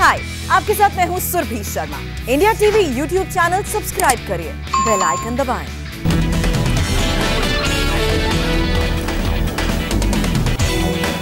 हाय, आपके साथ मैं हूं Surabhi Sharma. India TV YouTube channel subscribe करिए, बेल आइकन दबाएं।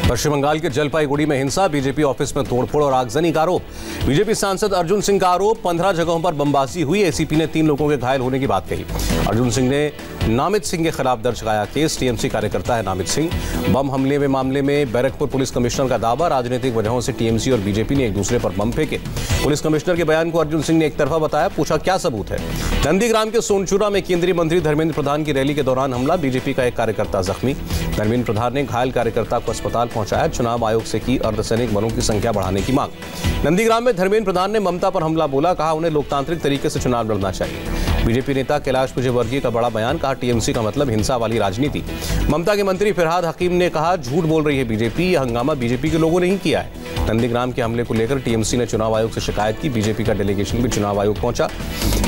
पश्चिम बंगाल के जलपाईगुड़ी में हिंसा, बीजेपी ऑफिस में तोड़फोड़ और आगजनी का आरोप। बीजेपी सांसद अर्जुन सिंह का आरोप, 15 जगहों पर बमबाजी हुई। एसीपी ने 3 लोगों के घायल होने की बात कही। अर्जुन सिंह ने नामित सिंह के खिलाफ दर्ज कराया केस। टीएमसी कार्यकर्ता है नामित सिंह। बम हमले में मामले में बैरकपुर पुलिस कमिश्नर का दावा, राजनीतिक वजहों से टीएमसी और बीजेपी ने एक दूसरे पर बम फेंके। पुलिस कमिश्नर के बयान को अर्जुन सिंह ने एक तरफा बताया, पूछा क्या सबूत है। नंदीग्राम के सोनचूरा में केंद्रीय मंत्री धर्मेंद्र प्रधान की रैली के दौरान हमला, बीजेपी का एक कार्यकर्ता जख्मी। धर्मेंद्र प्रधान ने घायल कार्यकर्ता को अस्पताल पहुंचाया। चुनाव आयोग से की अर्धसैनिक बलों की संख्या बढ़ाने की मांग। नंदीग्राम में धर्मेंद्र प्रधान ने ममता पर हमला बोला, कहा उन्हें लोकतांत्रिक तरीके से चुनाव लड़ना चाहिए। बीजेपी नेता कैलाश विजयवर्गीय का बड़ा बयान, कहा टीएमसी का मतलब हिंसा वाली राजनीति। ममता के मंत्री फिरहाद हकीम ने कहा झूठ बोल रही है बीजेपी, यह हंगामा बीजेपी के लोगों ने ही किया है। नंदीग्राम के हमले को लेकर टीएमसी ने चुनाव आयोग से शिकायत की। बीजेपी का डेलीगेशन भी चुनाव आयोग पहुंचा।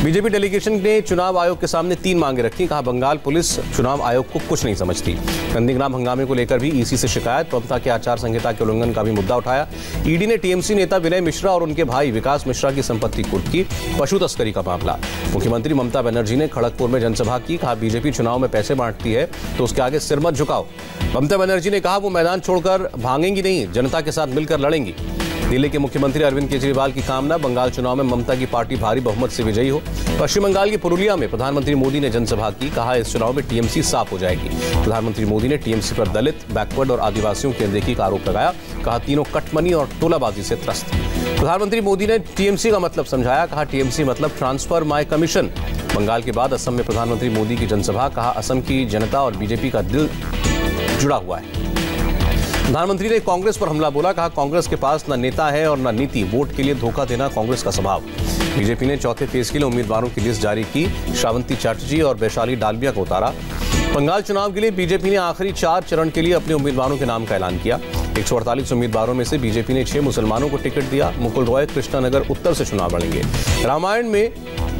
बीजेपी डेलीगेशन ने चुनाव आयोग के सामने 3 मांगे रखी। कहा बंगाल पुलिस चुनाव आयोग को कुछ नहीं समझती। नंदीग्राम हंगामे को लेकर भी ईसी से शिकायत। ममता के आचार संहिता के उल्लंघन का भी मुद्दा उठाया। ईडी ने टीएमसी नेता विनय मिश्रा और उनके भाई विकास मिश्रा की संपत्ति कुर्क की। पशु तस्करी का मामला। मुख्यमंत्री ममता बनर्जी ने खड़गपुर में जनसभा की। कहा बीजेपी चुनाव में पैसे बांटती है तो उसके आगे सिर मत झुकाओ। ममता बनर्जी ने कहा वो मैदान छोड़कर भागेंगी नहीं, जनता के साथ मिलकर लड़ेंगी। दिल्ली के मुख्यमंत्री अरविंद केजरीवाल की कामना, बंगाल चुनाव में ममता की पार्टी भारी बहुमत से विजयी हो। पश्चिम बंगाल की पुरुलिया में प्रधानमंत्री मोदी ने जनसभा की। कहा इस चुनाव में टीएमसी साफ हो जाएगी। प्रधानमंत्री मोदी ने टीएमसी पर दलित, बैकवर्ड और आदिवासियों की अनदेखी का आरोप लगाया। कहा तीनों कटमनी और टोलाबाजी से त्रस्त। प्रधानमंत्री मोदी ने टीएमसी का मतलब समझाया। कहा टीएमसी मतलब ट्रांसफर माय कमीशन। बंगाल के बाद असम में प्रधानमंत्री मोदी की जनसभा। कहा असम की जनता और बीजेपी का दिल जुड़ा हुआ है। प्रधानमंत्री ने कांग्रेस पर हमला बोला। कहा कांग्रेस के पास न नेता है और न नीति, वोट के लिए धोखा देना कांग्रेस का स्वभाव। बीजेपी ने चौथे फेज के लिए उम्मीदवारों की लिस्ट जारी की। श्रावंती चैटर्जी और वैशाली डालमिया को उतारा। बंगाल चुनाव के लिए बीजेपी ने आखिरी 4 चरण के लिए अपने उम्मीदवारों के नाम का ऐलान किया। 148 उम्मीदवारों में से बीजेपी ने 6 मुसलमानों को टिकट दिया। मुकुल रॉय कृष्णानगर उत्तर से चुनाव लड़ेंगे। रामायण में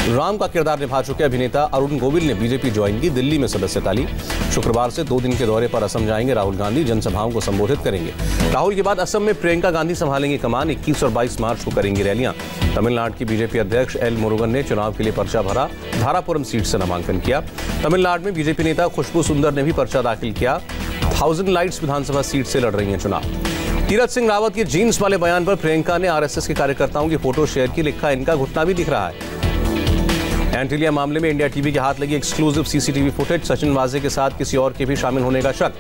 राम का किरदार निभा चुके अभिनेता अरुण गोविल ने बीजेपी ज्वाइन की। दिल्ली में सदस्यता ली। शुक्रवार से 2 दिन के दौरे पर असम जाएंगे राहुल गांधी। जनसभाओं को संबोधित करेंगे। राहुल के बाद असम में प्रियंका गांधी संभालेंगे कमान। 21 और 22 मार्च को करेंगी रैलियां। तमिलनाडु की बीजेपी अध्यक्ष एल मुरुगन ने चुनाव के लिए पर्चा भरा। धारापुरम सीट से नामांकन किया। तमिलनाडु में बीजेपी नेता खुशबू सुंदर ने भी पर्चा दाखिल किया। 1000 लाइट्स विधानसभा सीट से लड़ रही हैं चुनाव। तीरथ सिंह रावत के जीन्स वाले बयान पर प्रियंका ने आरएसएस के कार्यकर्ताओं की फोटो शेयर की। लिखा इनका घुटना भी दिख रहा है। एंटीलिया मामले में इंडिया टीवी के हाथ लगी एक्सक्लूसिव सीसीटीवी फुटेज। सचिन वाजे के साथ किसी और के भी शामिल होने का शक।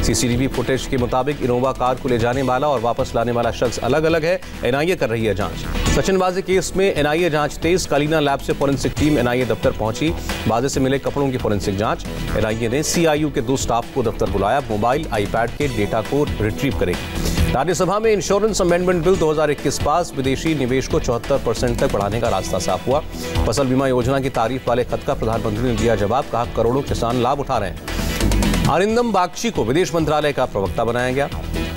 सीसीटीवी फुटेज के मुताबिक इनोवा कार को ले जाने वाला और वापस लाने वाला शख्स अलग अलग है। एनआईए कर रही है जांच। सचिन वाजे केस में एनआईए जांच तेज। कलीना लैब से फोरेंसिक टीम एनआईए दफ्तर पहुंची। वाजे से मिले कपड़ों की फोरेंसिक जांच। एनआईए ने सीआईयू के 2 स्टाफ को दफ्तर बुलाया। मोबाइल, आईपैड के डेटा को रिट्रीव करेगी। राज्यसभा में इंश्योरेंस अमेंडमेंट बिल 2021 पास। विदेशी निवेश को 74% तक बढ़ाने का रास्ता साफ हुआ। फसल बीमा योजना की तारीफ वाले खत का प्रधानमंत्री ने दिया जवाब। कहा करोड़ों किसान लाभ उठा रहे हैं। अरिंदम बागची को विदेश मंत्रालय का प्रवक्ता बनाया गया।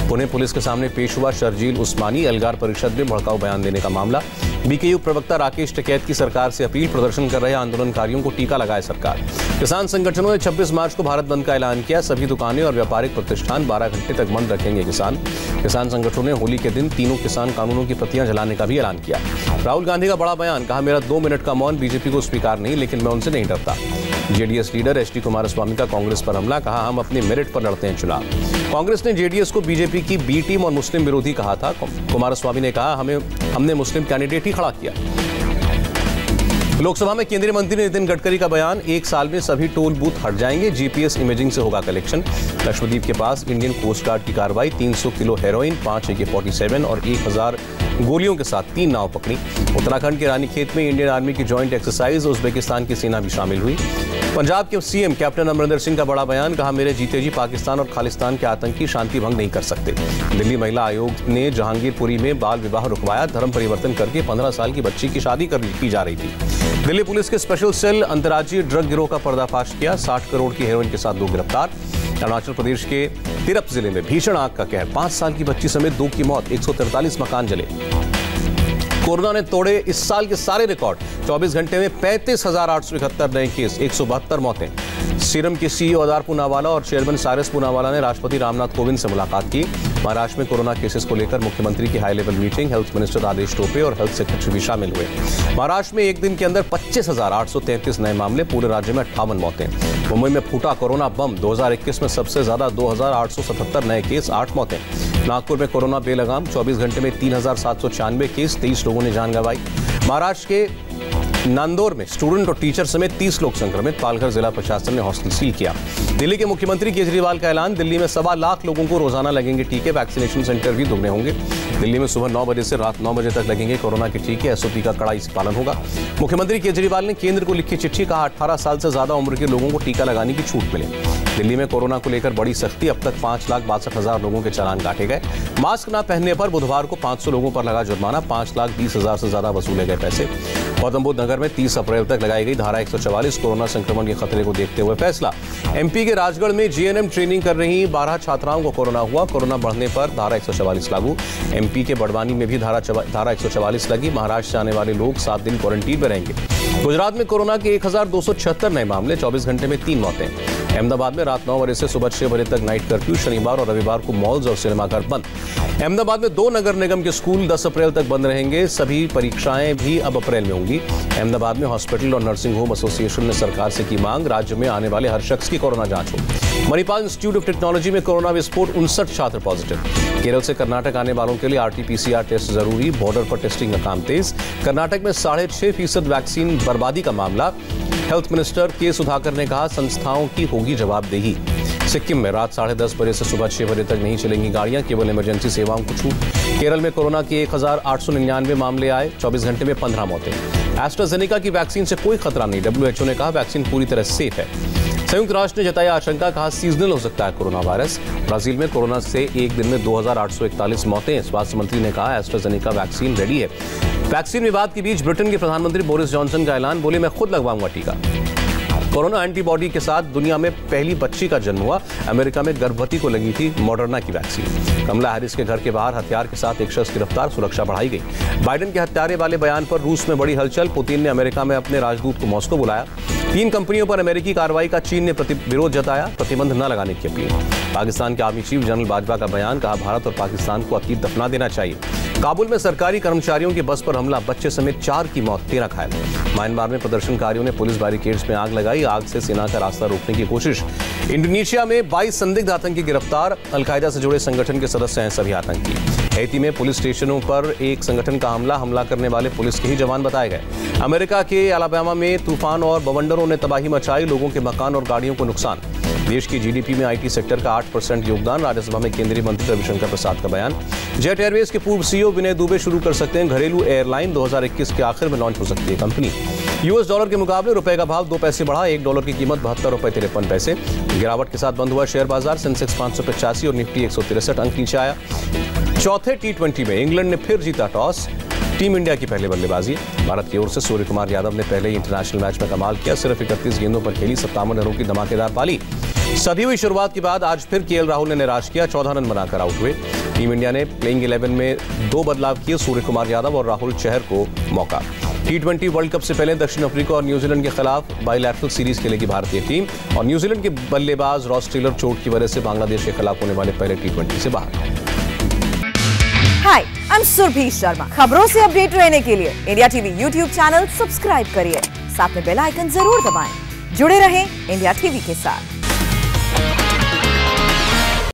पुणे पुलिस के सामने पेश हुआ शर्जील उस्मानी। एल्गार परिषद में भड़काऊ बयान देने का मामला। बीकेयू प्रवक्ता राकेश टिकैत की सरकार से अपील। प्रदर्शन कर रहे आंदोलनकारियों को टीका लगाए सरकार। किसान संगठनों ने 26 मार्च को भारत बंद का ऐलान किया। सभी दुकानें और व्यापारिक प्रतिष्ठान 12 घंटे तक बंद रखेंगे। किसान संगठनों ने होली के दिन 3 किसान कानूनों की प्रतियां जलाने का भी ऐलान किया। राहुल गांधी का बड़ा बयान। कहा मेरा 2 मिनट का मौन बीजेपी को स्वीकार नहीं, लेकिन मैं उनसे नहीं डरता। जेडीएस लीडर एचडी कुमारस्वामी का कांग्रेस पर हमला। कहा हम अपने मेरिट पर लड़ते हैं चुनाव। कांग्रेस ने जेडीएस को बीजेपी की बी टीम और मुस्लिम विरोधी कहा था। कुमारस्वामी ने कहा हमने मुस्लिम कैंडिडेट ही खड़ा किया। लोकसभा में केंद्रीय मंत्री नितिन गडकरी का बयान। 1 साल में सभी टोल बूथ हट जाएंगे। जीपीएस इमेजिंग से होगा कलेक्शन। लक्षद्वीप के पास इंडियन कोस्ट गार्ड की कार्रवाई। 300 किलो हेरोइन, 5 AK-47 और 1000 गोलियों के साथ 3 नाव पकड़ी। उत्तराखंड के रानीखेत में इंडियन आर्मी की जॉइंट एक्सरसाइज। उज्बेकिस्तान की सेना भी शामिल हुई। पंजाब के सीएम कैप्टन अमरिंदर सिंह का बड़ा बयान। कहा मेरे जीते जी पाकिस्तान और खालिस्तान के आतंकी शांति भंग नहीं कर सकते। दिल्ली महिला आयोग ने जहांगीरपुरी में बाल विवाह रुकवाया। धर्म परिवर्तन करके 15 साल की बच्ची की शादी की जा रही थी। दिल्ली पुलिस के स्पेशल सेल अंतर्राज्यीय ड्रग गिरोह का पर्दाफाश किया। 60 करोड़ की हेरोइन के साथ 2 गिरफ्तार। अरुणाचल प्रदेश के तिरप जिले में भीषण आग का कहर। 5 साल की बच्ची समेत 2 की मौत। 143 मकान जले। कोरोना ने तोड़े इस साल के सारे रिकॉर्ड। 24 घंटे में 35,871 नए केस, 172 मौतें। सीरम के सीईओ अदार पूनावाला और चेयरमैन साइरस पूनावाला ने राष्ट्रपति रामनाथ कोविंद से मुलाकात की। महाराष्ट्र में कोरोना केसेस को लेकर मुख्यमंत्री की high level meeting, health minister Rajesh Tope और हेल्थ सेक्रेटरी भी शामिल हुए। महाराष्ट्र में एक दिन के अंदर 25,833 नए मामले, पूरे राज्य में 58 मौतें। मुंबई में फूटा कोरोना बम, 2021 में सबसे ज्यादा 2,877 नए केस, 8 मौतें। नागपुर में कोरोना बेलगाम, 24 घंटे में 3,796 केस, 23 लोगों ने जान गंवाई। महाराष्ट्र के नांदौर में स्टूडेंट और टीचर समेत 30 लोग संक्रमित, पालघर जिला प्रशासन ने हॉस्टल सील किया। दिल्ली के मुख्यमंत्री केजरीवाल का ऐलान, दिल्ली में 1.25 लाख लोगों को रोजाना लगेंगे टीके, वैक्सीनेशन सेंटर भी दुगने होंगे। दिल्ली में सुबह 9 बजे से रात 9 बजे तक लगेंगे कोरोना के टीके, एसओपी का कड़ाई से पालन होगा। मुख्यमंत्री केजरीवाल ने केंद्र को लिखी चिट्ठी, कहा 18 साल से ज्यादा उम्र के लोगों को टीका लगाने की छूट मिले। दिल्ली में कोरोना को लेकर बड़ी सख्ती, अब तक 5,62,000 लोगों के चालान काटे गए। मास्क न पहनने पर बुधवार को 500 लोगों पर लगा जुर्माना, 5,20,000 से ज्यादा वसूले गए पैसे। गौतम बुद्ध नगर में 30 अप्रैल तक लगाई गई धारा 144, कोरोना संक्रमण के खतरे को देखते हुए फैसला। एमपी के राजगढ़ में जीएनएम ट्रेनिंग कर रही 12 छात्राओं को कोरोना हुआ, कोरोना बढ़ने पर धारा 144 लागू। एमपी के बड़वानी में भी धारा 144 लगी। महाराष्ट्र से आने वाले लोग 7 दिन क्वारंटीन में रहेंगे। गुजरात में कोरोना के 1,276 नए मामले, 24 घंटे में 3 मौतें। अहमदाबाद में रात 9 बजे से सुबह 6 बजे तक नाइट कर्फ्यू, शनिवार और रविवार को मॉल्स और सिनेमाघर बंद। अहमदाबाद में 2 नगर निगम के स्कूल 10 अप्रैल तक बंद रहेंगे, सभी परीक्षाएं भी अब अप्रैल में होंगी। अहमदाबाद में हॉस्पिटल और नर्सिंग होम एसोसिएशन ने सरकार से की मांग, राज्य में आने वाले हर शख्स की कोरोना जांच हो। मणिपाल इंस्टीट्यूट ऑफ टेक्नोलॉजी में कोरोना विस्फोट, 59 छात्र पॉजिटिव। केरल से कर्नाटक आने वालों के लिए RT-PCR टेस्ट जरूरी, बॉर्डर पर टेस्टिंग का काम तेज। कर्नाटक में 6.5% वैक्सीन बर्बादी का मामला, हेल्थ मिनिस्टर के सुधाकर ने कहा संस्थाओं की होगी जवाबदेही। सिक्किम में रात 10:30 बजे से सुबह 6 बजे तक नहीं चलेंगी गाड़ियां, केवल इमरजेंसी सेवाओं को छूट। केरल में कोरोना के 1,899 मामले आए, 24 घंटे में 15 मौतें। एस्ट्राजेनेका की वैक्सीन से कोई खतरा नहीं, WHO ने कहा वैक्सीन पूरी तरह सेफ है। संयुक्त राष्ट्र ने जताया आशंका, कहा सीजनल हो सकता है कोरोना वायरस। ब्राजील में कोरोना से एक दिन में 2,841 मौतें, स्वास्थ्य मंत्री ने कहा एस्ट्राजेनेका वैक्सीन रेडी है। वैक्सीन विवाद के बीच ब्रिटेन के प्रधानमंत्री बोरिस जॉनसन का ऐलान, बोले मैं खुद लगवाऊंगा टीका। कोरोना एंटीबॉडी के साथ दुनिया में पहली बच्ची का जन्म हुआ, अमेरिका में गर्भवती को लगी थी मॉडर्ना की वैक्सीन। कमला हैरिस के घर के बाहर हथियार के साथ एक शख्स गिरफ्तार, सुरक्षा बढ़ाई गई। बाइडेन के हत्यारे वाले बयान पर रूस में बड़ी हलचल, पुतिन ने अमेरिका में अपने राजदूत को मॉस्को बुलाया। 3 कंपनियों पर अमेरिकी कार्रवाई का चीन ने विरोध जताया, प्रतिबंध न लगाने की अपील। पाकिस्तान के आर्मी चीफ जनरल बाजवा का बयान, कहा भारत और पाकिस्तान को अतीत दफना देना चाहिए। काबुल में सरकारी कर्मचारियों की बस पर हमला, बच्चे समेत 4 की मौत, 13 घायल। म्यांमार में प्रदर्शनकारियों ने पुलिस बैरिकेड्स में आग लगाई, आग से सेना का रास्ता रोकने की कोशिश। इंडोनेशिया में 22 संदिग्ध आतंकी गिरफ्तार, अलकायदा से जुड़े संगठन के सदस्य हैं सभी आतंकी। हैती में पुलिस स्टेशनों पर एक संगठन का हमला करने वाले पुलिस के ही जवान बताए गए। अमेरिका के अलाबामा में तूफान और बवंडरों ने तबाही मचाई, लोगों के मकान और गाड़ियों को नुकसान। देश की जीडीपी में IT सेक्टर का 8% योगदान, राज्यसभा में केंद्रीय मंत्री रविशंकर प्रसाद का बयान। जेट एयरवेज के पूर्व CEO विनय दुबे शुरू कर सकते हैं घरेलू एयरलाइन, 2021 के आखिर में लॉन्च हो सकती है कंपनी। US डॉलर के मुकाबले रुपए का भाव 2 पैसे बढ़ा, $1 की कीमत 72.53 रुपए। गिरावट के साथ बंद हुआ शेयर बाजार, सेंसेक्स 585 और निफ्टी 163 अंक नीचे आया। चौथे T20 में इंग्लैंड ने फिर जीता टॉस, टीम इंडिया की पहले बल्लेबाजी। भारत की ओर से सूर्य कुमार यादव ने पहले ही इंटरनेशनल मैच में कमाल किया, सिर्फ 31 गेंदों पर खेली 57 रनों की धमाकेदार पारी। सधी हुई शुरुआत के बाद आज फिर KL राहुल ने निराश किया, 14 रन बनाकर आउट हुए। टीम इंडिया ने प्लेइंग 11 में 2 बदलाव किए, सूर्य कुमार यादव और राहुल चहर को मौका। T20 वर्ल्ड कप से पहले दक्षिण अफ्रीका और न्यूजीलैंड के खिलाफ बाइलैटरल सीरीज खेलेगी भारतीय टीम, और न्यूजीलैंड के बल्लेबाज रॉस टेलर चोट की वजह से बांग्लादेश के खिलाफ होने वाले पहले T20 से बाहर। हाय, आई एम सुरभि शर्मा। खबरों से अपडेट रहने के लिए India TV YouTube channel subscribe करिए, साथ में बेल आइकन जरूर दबाएं। जुड़े रहें इंडिया टीवी के साथ।